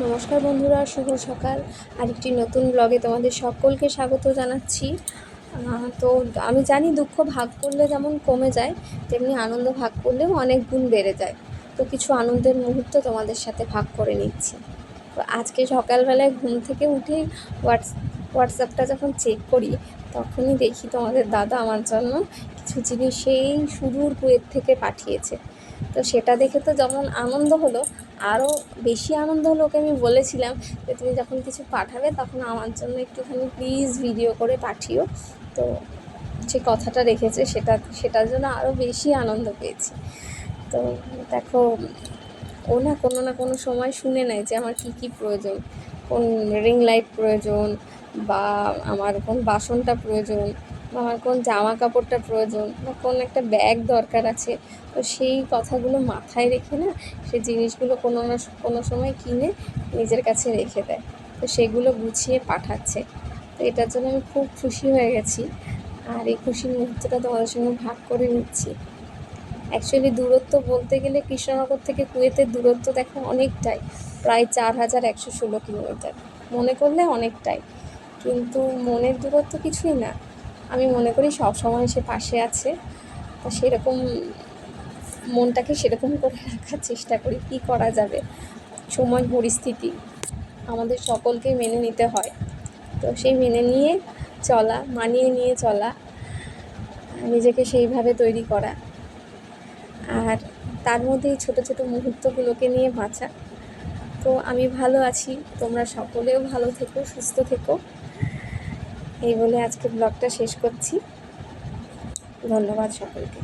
নমস্কার বন্ধুরা, শুভ সকাল। আরেকটি নতুন ব্লগে তোমাদের সকলকে স্বাগত জানাচ্ছি। তো আমি জানি দুঃখ ভাগ করলে যেমন কমে যায়, তেমনি আনন্দ ভাগ করলেও অনেক গুণ বেড়ে যায়। তো কিছু আনন্দের মুহূর্ত তোমাদের সাথে ভাগ করে নিচ্ছি। তো আজকে সকালবেলায় ঘুম থেকে উঠেই হোয়াটসঅ্যাপটা যখন চেক করি, তখনই দেখি তোমাদের দাদা আমার জন্য কিছু জিনিস সেই সুদূর কুয়েত থেকে পাঠিয়েছে। তো সেটা দেখে তো যেমন আনন্দ হলো, আরও বেশি আনন্দ হলো। ওকে আমি বলেছিলাম যে তুমি যখন কিছু পাঠাবে তখন আমার জন্য একটুখানি প্লিজ ভিডিও করে পাঠিও। তো যে কথাটা রেখেছে সেটার জন্য আরও বেশি আনন্দ পেয়েছি। তো দেখো, ও না কোনো সময় শুনে নেয় যে আমার কী প্রয়োজন, কোন রিং লাইট প্রয়োজন, বা আমার কোন বাসনটা প্রয়োজন, বা আমার কোন জামা কাপড়টা প্রয়োজন, বা কোন একটা ব্যাগ দরকার আছে। তো সেই কথাগুলো মাথায় রেখে না সে জিনিসগুলো কোনো সময় কিনে নিজের কাছে রেখে দেয়। তো সেগুলো গুছিয়ে পাঠাচ্ছে। তো এটার জন্য আমি খুব খুশি হয়ে গেছি, আর এই খুশির মুহূর্তটা তোমাদের সঙ্গে ভাগ করে নিচ্ছি। অ্যাকচুয়ালি দূরত্ব বলতে গেলে কৃষ্ণনগর থেকে কুয়েতের দূরত্ব দেখো অনেকটাই, প্রায় 4116 কিলোমিটার। মনে করলে অনেকটাই, কিন্তু মনের দূরত্ব কিছুই না। আমি মনে করি সবসময় সে পাশে আছে। তা সেরকম মনটাকে সেরকম করে রাখার চেষ্টা করি। কী করা যাবে, সময় পরিস্থিতি আমাদের সকলকেই মেনে নিতে হয়। তো সেই মেনে নিয়ে চলা, মানিয়ে নিয়ে চলা, নিজেকে সেইভাবে তৈরি করা, আর তার মধ্যে এই ছোটো ছোটো মুহূর্তগুলোকে নিয়ে বাঁচা। তো আমি ভালো আছি, তোমরা সকলেও ভালো থেকো, সুস্থ থেকো, এই বলে আজকে ব্লগটা শেষ করছি। ধন্যবাদ সকলকে।